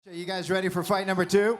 Are you guys ready for fight number 2?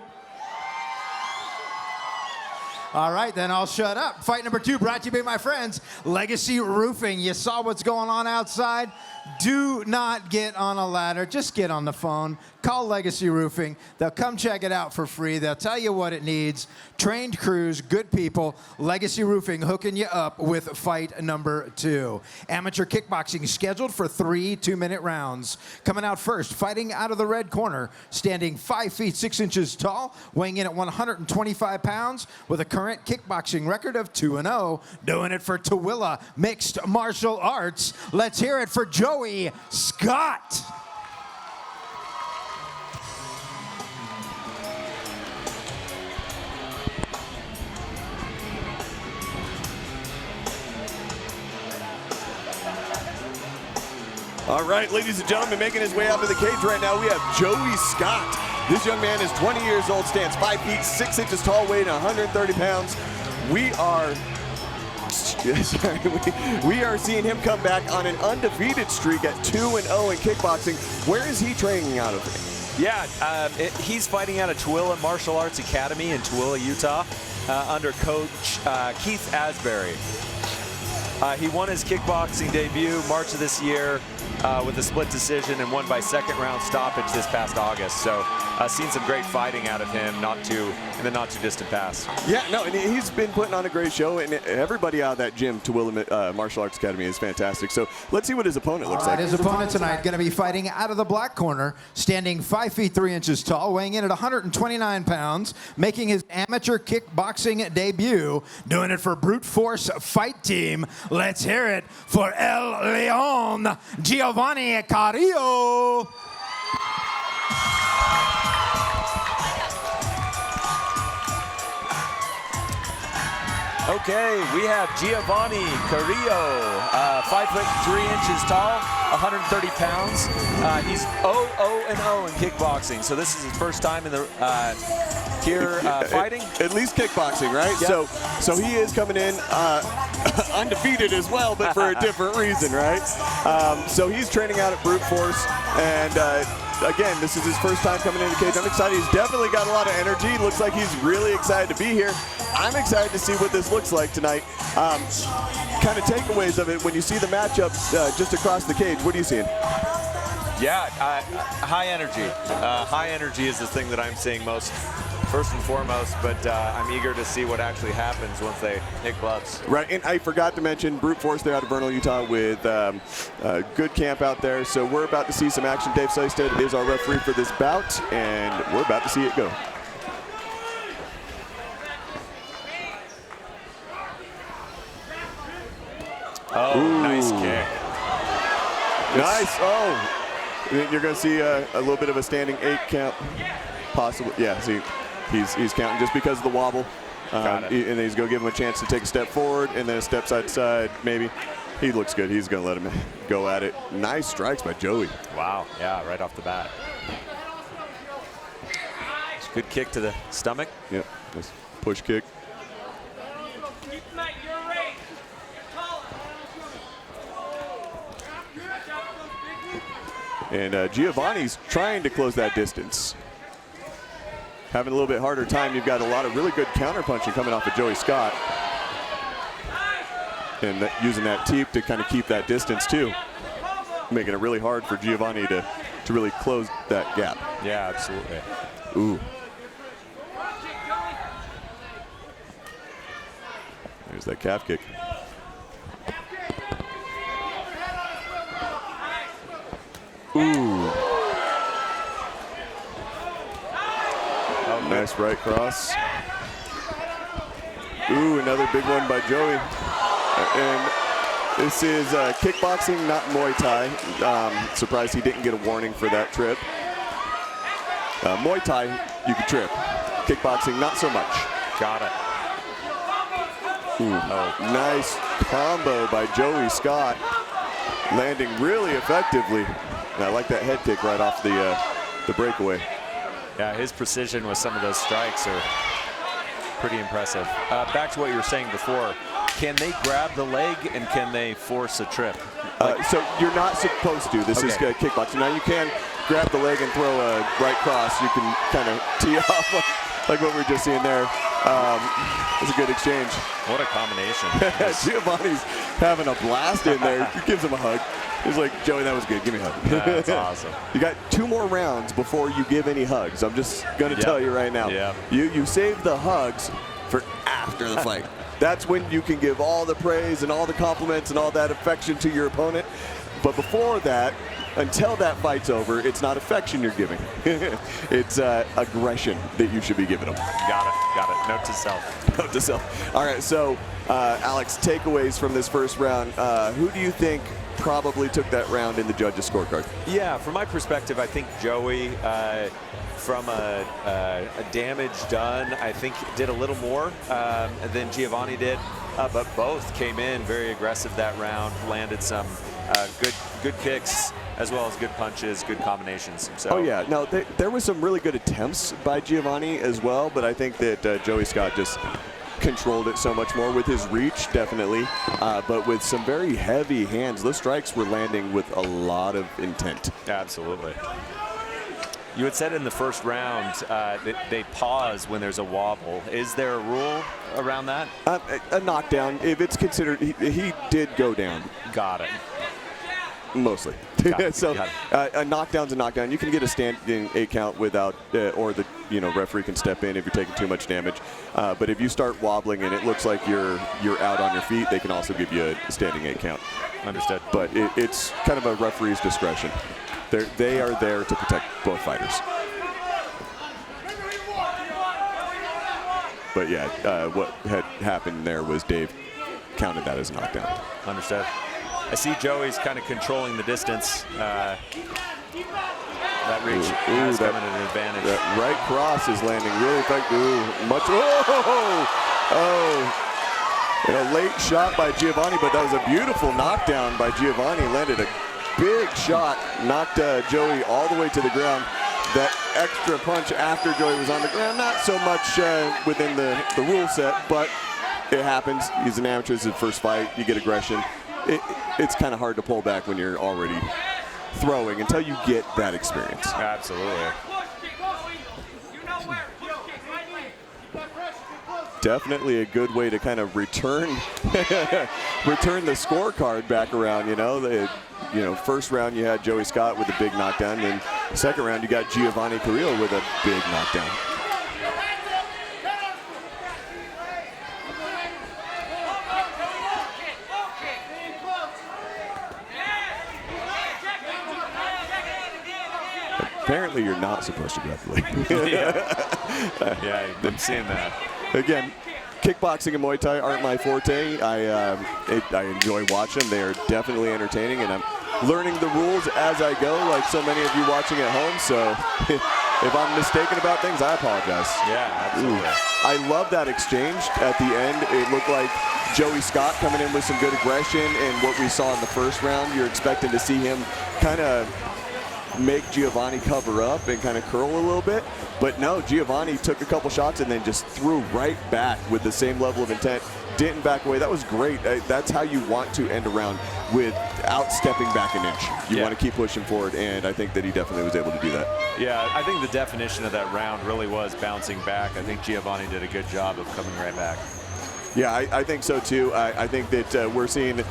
All right, then I'll shut up. Fight number 2 brought to you by my friends, Legacy Roofing. You saw what's going on outside. Do not get on a ladder. Just get on the phone. Call Legacy Roofing. They'll come check it out for free. They'll tell you what it needs. Trained crews, good people. Legacy Roofing hooking you up with fight number 2. Amateur kickboxing scheduled for 3 2-minute rounds. Coming out first, fighting out of the red corner, standing 5 feet 6 inches tall, weighing in at 125 pounds, with a current kickboxing record of 2-0. Doing it for Tooele Mixed Martial Arts. Let's hear it for Joey Scott. All right, ladies and gentlemen, making his way out to the cage right now, we have Joey Scott. This young man is 20 years old, stands 5 feet 6 inches tall, weighing 130 pounds. We are seeing him come back on an undefeated streak at 2-0 in kickboxing. Where is he training out of? Yeah, he's fighting out of Tooele Martial Arts Academy in Tooele, Utah, under Coach Keith Asbury. He won his kickboxing debut March of this year with a split decision and won by second round stoppage this past August. So seen some great fighting out of him in the not too distant past. Yeah, no, and he's been putting on a great show, and everybody out of that gym, Tooele Martial Arts Academy, is fantastic. So let's see what his opponent looks like. His opponent tonight going to be fighting out of the black corner, standing 5 feet 3 inches tall, weighing in at 129 pounds, making his amateur kickboxing debut, doing it for Brute Force Fight Team. Let's hear it for El Leon, Geovany Carillo. Okay, we have Geovany Carillo, 5 foot 3 inches tall, 130 pounds. He's 0-0 in kickboxing, so this is his first time in the fighting. At least kickboxing, right? Yep. So he is coming in undefeated as well, but for a different reason, right? So he's training out at Brute Force, and again, this is his first time coming in the cage. I'm excited. He's definitely got a lot of energy. Looks like he's really excited to be here. I'm excited to see what this looks like tonight. Kind of takeaways of it when you see the matchup just across the cage. What are you seeing? Yeah, high energy. High energy is the thing that I'm seeing most, first and foremost, but I'm eager to see what actually happens once they hit gloves. Right, and I forgot to mention Brute Force there out of Vernal, Utah, with a good camp out there. So we're about to see some action. Dave Seisted is our referee for this bout, and we're about to see it go. Oh, ooh. Nice kick. Nice. Oh, you're going to see a little bit of a standing 8 count, possibly. Yeah, see, he's counting just because of the wobble. And then he's going to give him a chance to take a step forward and then a step side to side, maybe. He looks good. He's going to let him go at it. Nice strikes by Joey. Wow, yeah, right off the bat. It's a good kick to the stomach. Yep, nice push kick. And Geovany's trying to close that distance. Having a little bit harder time. You've got a lot of really good counterpunching coming off of Joey Scott. And using that teep to kind of keep that distance too. Making it really hard for Geovany to really close that gap. Yeah, absolutely. Ooh. There's that calf kick. Ooh. Nice right cross. Ooh, another big one by Joey. And this is kickboxing, not Muay Thai. Surprised he didn't get a warning for that trip. Muay Thai, you can trip. Kickboxing, not so much. Got it. Ooh. Oh. Nice combo by Joey Scott. Landing really effectively. And I like that head kick right off the breakaway. Yeah, his precision with some of those strikes are pretty impressive. Back to what you were saying before. Can they grab the leg and can they force a trip? So you're not supposed to. This is kickboxing. Now you can grab the leg and throw a right cross, you can kind of tee off like what we were just seeing there. It was a good exchange. What a combination. Giovany's having a blast in there. He gives him a hug. He's like, Joey, that was good. Give me a hug. That's awesome. You got 2 more rounds before you give any hugs. I'm just going to tell you right now. Yep. You save the hugs for after the fight. That's when you can give all the praise and all the compliments and all that affection to your opponent. But before that, until that fight's over, it's not affection you're giving. It's aggression that you should be giving them. Got it. Note to self. Note to self. All right, so Alex, takeaways from this first round. Who do you think probably took that round in the judges' scorecard? Yeah, from my perspective, I think Joey, from a damage done, I think did a little more than Geovany did. But both came in very aggressive that round, landed some good kicks, as well as good punches, good combinations. So. Oh yeah, no, there was some really good attempts by Geovany as well, but I think that Joey Scott just controlled it so much more with his reach, definitely, but with some very heavy hands. Those strikes were landing with a lot of intent. Absolutely. You had said in the first round that they pause when there's a wobble. Is there a rule around that? A knockdown, if it's considered, he did go down. Got it. Mostly. So a knockdown's a knockdown. You can get a standing 8 count without, or the referee can step in if you're taking too much damage. But if you start wobbling and it looks like you're out on your feet, they can also give you a standing 8 count. Understood. But it's kind of a referee's discretion. They are there to protect both fighters. But yeah, what had happened there was Dave counted that as a knockdown. Understood. I see Joey's kind of controlling the distance. That reach is coming at an advantage. That right cross is landing really effective. A late shot by Geovany, but that was a beautiful knockdown by Geovany. Landed a big shot, knocked Joey all the way to the ground. That extra punch after Joey was on the ground, not so much within the rule set, but it happens. He's an amateur. It's his first fight. You get aggression. It's kind of hard to pull back when you're already throwing until you get that experience. Absolutely. Definitely a good way to kind of return the scorecard back around. First round you had Joey Scott with a big knockdown, and then second round you got Geovany Carillo with a big knockdown. Apparently you're not supposed to grab the leg. Yeah, I'm seeing that. Again, kickboxing and Muay Thai aren't my forte. I enjoy watching them. They are definitely entertaining, and I'm learning the rules as I go, like so many of you watching at home. So if I'm mistaken about things, I apologize. Yeah, absolutely. I love that exchange at the end. It looked like Joey Scott coming in with some good aggression, and what we saw in the first round, you're expecting to see him kind of make Geovany cover up and kind of curl a little bit. But no, Geovany took a couple shots and then just threw right back with the same level of intent. Didn't back away. That was great. That's how you want to end a round, without stepping back an inch. You want to keep pushing forward, and I think that he definitely was able to do that. Yeah, I think the definition of that round really was bouncing back. I think Geovany did a good job of coming right back. Yeah, I think so too. I think that we're seeing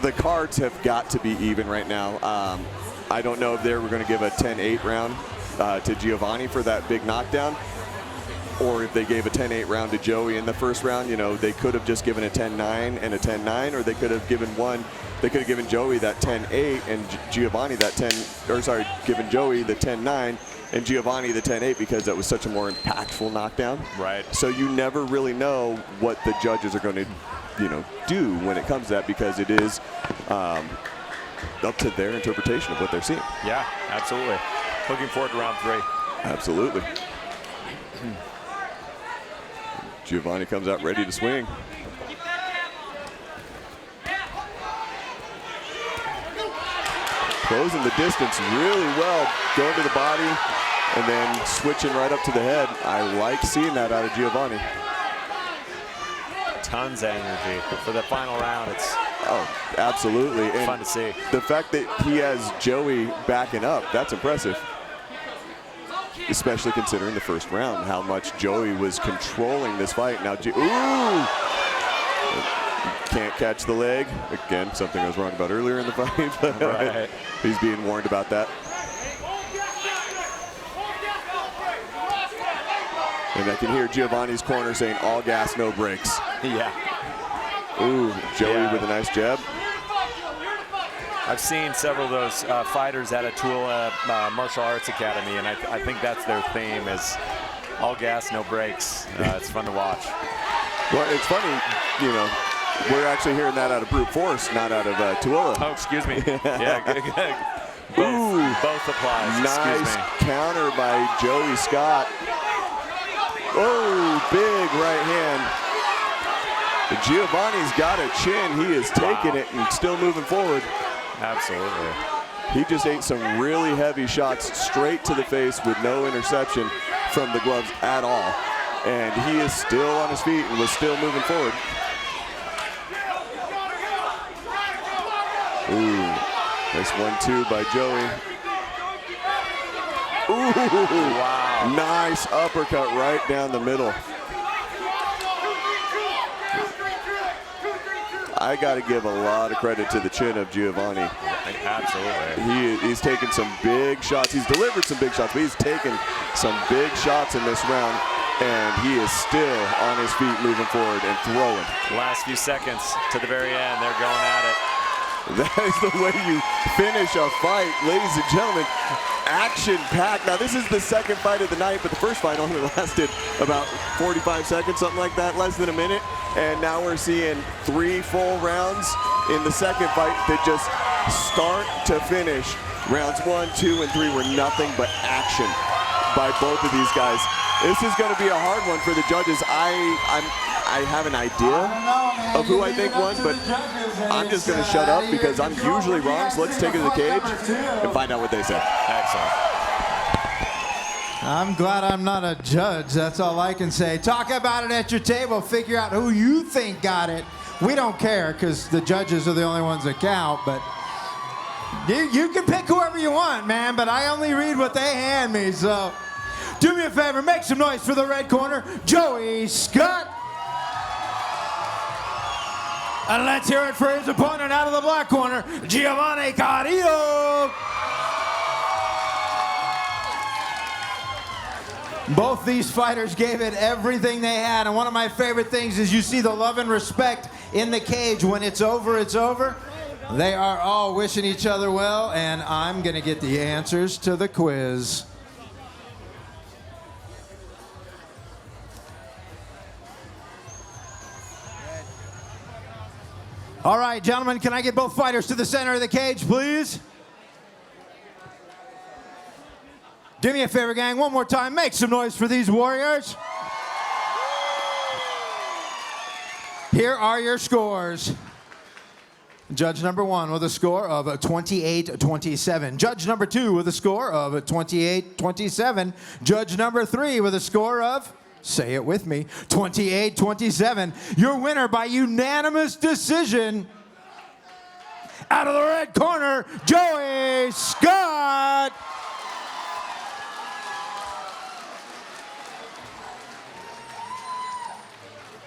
the cards have got to be even right now. I don't know if they were going to give a 10-8 round to Geovany for that big knockdown, or if they gave a 10-8 round to Joey in the first round. They could have just given a 10-9 and a 10-9, or they could have given they could have given Joey that 10-8 and Geovany that given Joey the 10-9 and Geovany the 10-8, because that was such a more impactful knockdown. Right. So you never really know what the judges are going to, do when it comes to that, because it is up to their interpretation of what they're seeing. Yeah, absolutely. Looking forward to round 3. Absolutely. Geovany comes out ready to swing. Closing the distance really well, going to the body and then switching right up to the head. I like seeing that out of Geovany. Tons of energy for the final round. It's Oh, absolutely. And fun to see. The fact that he has Joey backing up, that's impressive. Especially considering the first round, how much Joey was controlling this fight. Now, ooh! Can't catch the leg. Again, something I was wrong about earlier in the fight. But right. He's being warned about that. And I can hear Geovany's corner saying, all gas, no brakes. Yeah. Ooh, Joey with a nice jab. I've seen several of those fighters at Tooele Martial Arts Academy, and I think that's their theme is all gas, no brakes. It's fun to watch. Well, it's funny, you know, we're actually hearing that out of Brute Force, not out of Tooele. Oh, excuse me. Yeah, both applies. Nice counter by Joey Scott. Oh, big right hand. Geovany's got a chin. He is taking it and still moving forward. Absolutely. He just ate some really heavy shots straight to the face with no interception from the gloves at all. And he is still on his feet and was still moving forward. Ooh, nice 1-2 by Joey. Ooh, wow. Nice uppercut right down the middle. I got to give a lot of credit to the chin of Geovany. Absolutely. He's taken some big shots. He's delivered some big shots, but he's taken some big shots in this round, and he is still on his feet moving forward and throwing. Last few seconds to the very end, they're going at it. That is the way you finish a fight, ladies and gentlemen. Action-packed. Now, this is the second fight of the night, but the first fight only lasted about 45 seconds, something like that, less than a minute. And now we're seeing 3 full rounds in the second fight that just start to finish. Rounds 1, 2, and 3 were nothing but action by both of these guys. This is going to be a hard one for the judges. I have an idea of who I think won, but I'm just going to shut up because I'm usually wrong. So let's take it to the cage and find out what they say. Excellent. I'm glad I'm not a judge. That's all I can say. Talk about it at your table. Figure out who you think got it. We don't care because the judges are the only ones that count, but you can pick whoever you want, man, but I only read what they hand me, so do me a favor, make some noise for the red corner, Joey Scott. And let's hear it for his opponent out of the black corner, Geovany Carillo. Both these fighters gave it everything they had, and one of my favorite things is you see the love and respect in the cage. When it's over, it's over. They are all wishing each other well, and I'm gonna get the answers to the quiz. All right, gentlemen, can I get both fighters to the center of the cage, please? Do me a favor, gang, one more time. Make some noise for these warriors. Here are your scores. Judge number 1 with a score of 28-27. Judge number 2 with a score of 28-27. Judge number 3 with a score of, say it with me, 28-27. Your winner by unanimous decision, out of the red corner, Joey Scott.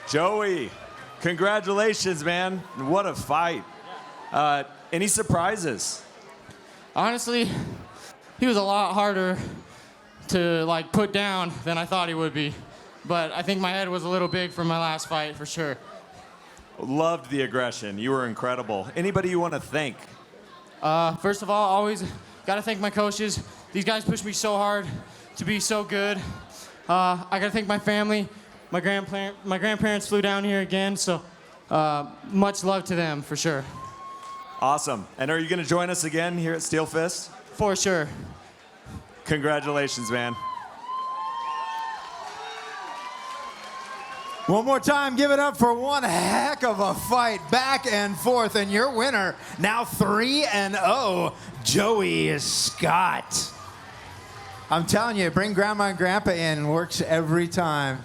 Joey, congratulations, man. What a fight. Any surprises? Honestly, he was a lot harder to put down than I thought he would be. But I think my head was a little big from my last fight, for sure. Loved the aggression. You were incredible. Anybody you want to thank? First of all, always got to thank my coaches. These guys pushed me so hard to be so good. I got to thank my family. My grandparents flew down here again, so much love to them, for sure. Awesome. And are you going to join us again here at SteelFist? For sure. Congratulations, man. One more time, give it up for one heck of a fight, back and forth, and your winner, now 3-0, Joey Scott. I'm telling you, bring Grandma and Grandpa in, works every time.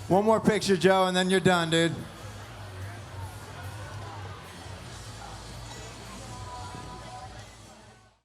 One more picture, Joe, and then you're done, dude.